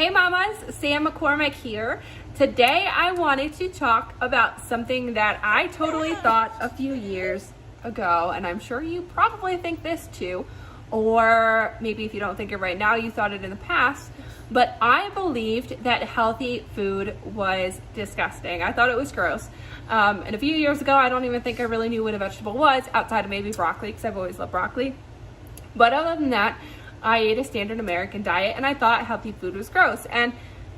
Hey mamas, Sam McCormick here. Today I wanted to talk about something that I totally thought a few years ago, and I'm sure you probably think this too, or maybe if you don't think it right now, you thought it in the past, but I believed that healthy food was disgusting. I thought it was gross. And a few years ago, I don't even think I really knew what a vegetable was, outside of maybe broccoli, because I've always loved broccoli. But other than that, I ate a standard American diet and I thought healthy food was gross. And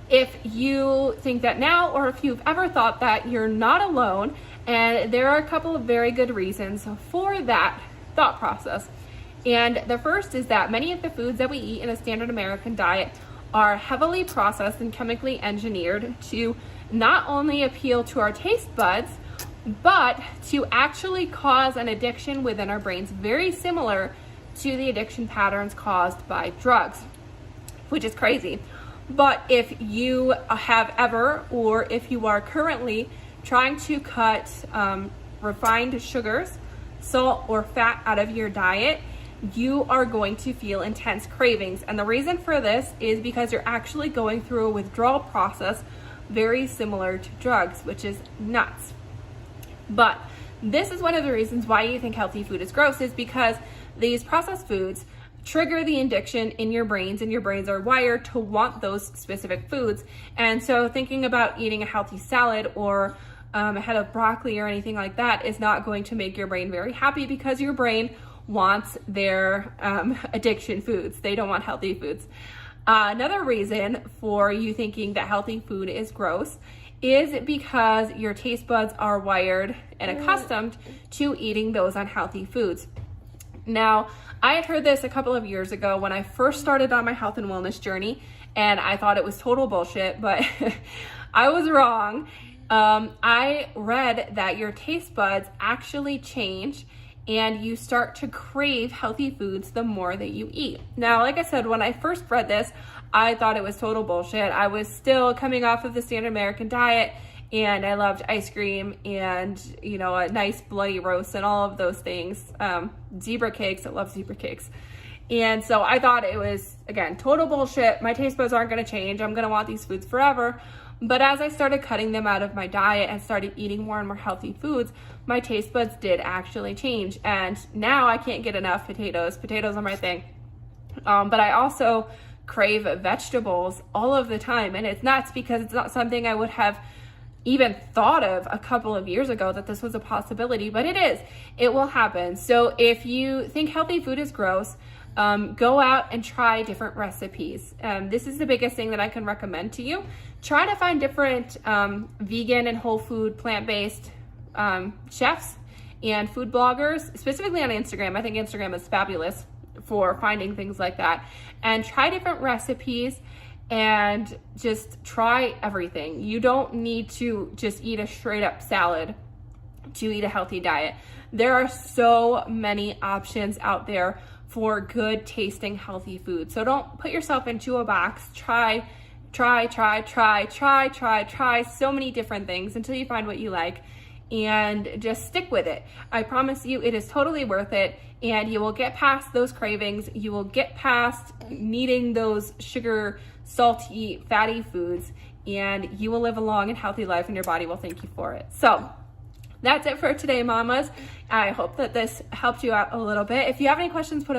if you think that now, or if you've ever thought that, you're not alone. And there are a couple of very good reasons for that thought process. And the first is that many of the foods that we eat in a standard American diet are heavily processed and chemically engineered to not only appeal to our taste buds, but to actually cause an addiction within our brains, very similar to the addiction patterns caused by drugs, which is crazy. But if you have ever, or if you are currently trying to cut refined sugars, salt, or fat out of your diet, you are going to feel intense cravings. And the reason for this is because you're actually going through a withdrawal process very similar to drugs, which is nuts. But this is one of the reasons why you think healthy food is gross, is because these processed foods trigger the addiction in your brains, and your brains are wired to want those specific foods. And so thinking about eating a healthy salad or a head of broccoli or anything like that is not going to make your brain very happy, because your brain wants their addiction foods. They don't want healthy foods. Another reason for you thinking that healthy food is gross is because your taste buds are wired and accustomed to eating those unhealthy foods. Now, I had heard this a couple of years ago when I first started on my health and wellness journey, and I thought it was total bullshit, but I was wrong. I read that your taste buds actually change and you start to crave healthy foods the more that you eat. Now, like I said, when I first read this, I thought it was total bullshit. I was still coming off of the standard American diet, and I loved ice cream and, you know, a nice bloody roast and all of those things. Zebra cakes, I love zebra cakes. And so I thought it was, again, total bullshit. My taste buds aren't gonna change. I'm gonna want these foods forever. But as I started cutting them out of my diet and started eating more and more healthy foods, my taste buds did actually change. And now I can't get enough potatoes. Potatoes are my thing. But I also crave vegetables all of the time. And it's nuts, because it's not something I would have even thought of a couple of years ago that this was a possibility, but it is. It will happen. So if you think healthy food is gross, go out and try different recipes. This is the biggest thing that I can recommend to you. Try to find different vegan and whole food, plant-based chefs and food bloggers, specifically on Instagram. I think Instagram is fabulous for finding things like that. And try different recipes and just try everything. You don't need to just eat a straight up salad to eat a healthy diet. There are so many options out there for good tasting healthy food. So don't put yourself into a box. Try so many different things until you find what you like, and just stick with it. I promise you it is totally worth it, and you will get past those cravings. You will get past needing those sugar, salty, fatty foods, and you will live a long and healthy life, and your body will thank you for it. So that's it for today, mamas. I hope that this helped you out a little bit. If you have any questions, put